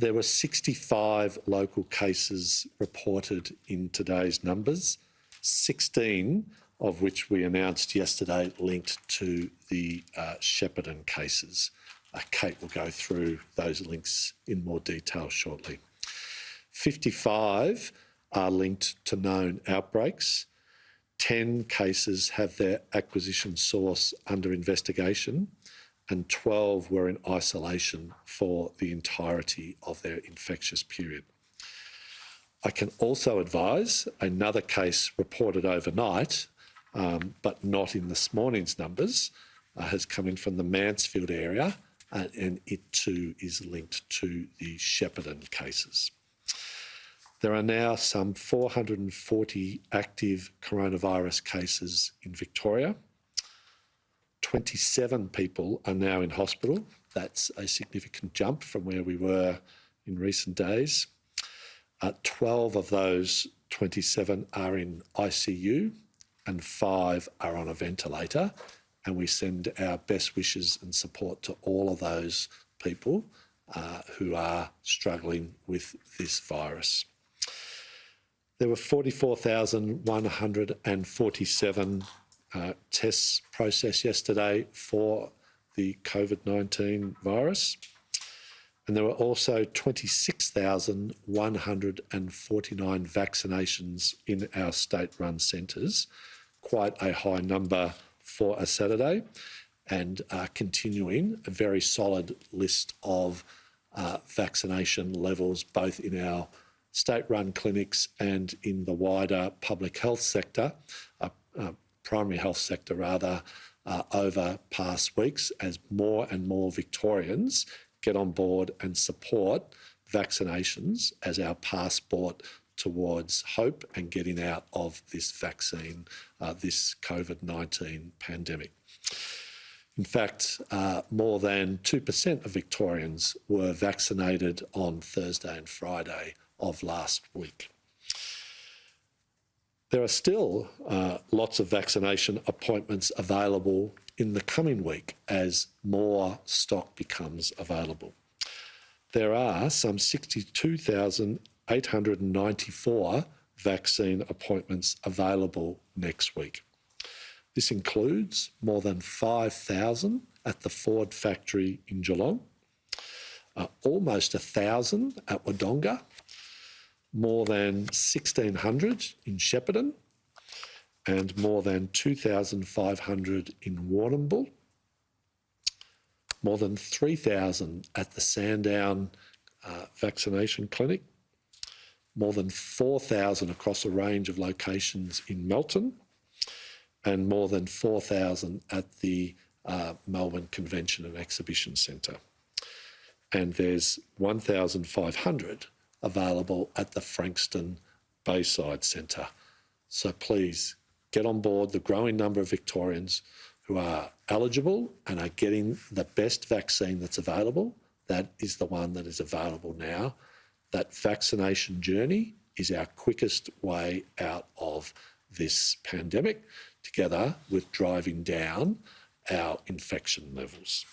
There were 65 local cases reported in today's numbers, 16 of which we announced yesterday linked to the Shepparton cases. Kate will go through those links in more detail shortly. 55 are linked to known outbreaks. 10 cases have their acquisition source under investigation, and 12 were in isolation for the entirety of their infectious period. I can also advise another case reported overnight, but not in this morning's numbers, has come in from the Mansfield area, and it too is linked to the Shepparton cases. There are now some 440 active coronavirus cases in Victoria. 27 people are now in hospital. That's a significant jump from where we were in recent days. 12 of those 27 are in ICU and 5 are on a ventilator. And we send our best wishes and support to all of those people who are struggling with this virus. There were 44,147 tests processed yesterday for the COVID-19 virus. And there were also 26,149 vaccinations in our state-run centres, quite a high number for a Saturday, and continuing a very solid list of vaccination levels both in our state-run clinics and in the wider public health sector, primary health sector rather, over past weeks as more and more Victorians get on board and support vaccinations as our passport towards hope and getting out of this vaccine, this COVID-19 pandemic. In fact, more than 2% of Victorians were vaccinated on Thursday and Friday of last week. There are still lots of vaccination appointments available in the coming week as more stock becomes available. There are some 62,894 vaccine appointments available next week. This includes more than 5,000 at the Ford factory in Geelong, almost 1,000 at Wodonga, more than 1,600 in Shepparton, and more than 2,500 in Warrnambool, more than 3,000 at the Sandown vaccination clinic, more than 4,000 across a range of locations in Melton, and more than 4,000 at the Melbourne Convention and Exhibition Centre. And there's 1,500 available at the Frankston Bayside Centre. So please get on board the growing number of Victorians who are eligible and are getting the best vaccine that's available. That is the one that is available now. That vaccination journey is our quickest way out of this pandemic, together with driving down our infection levels.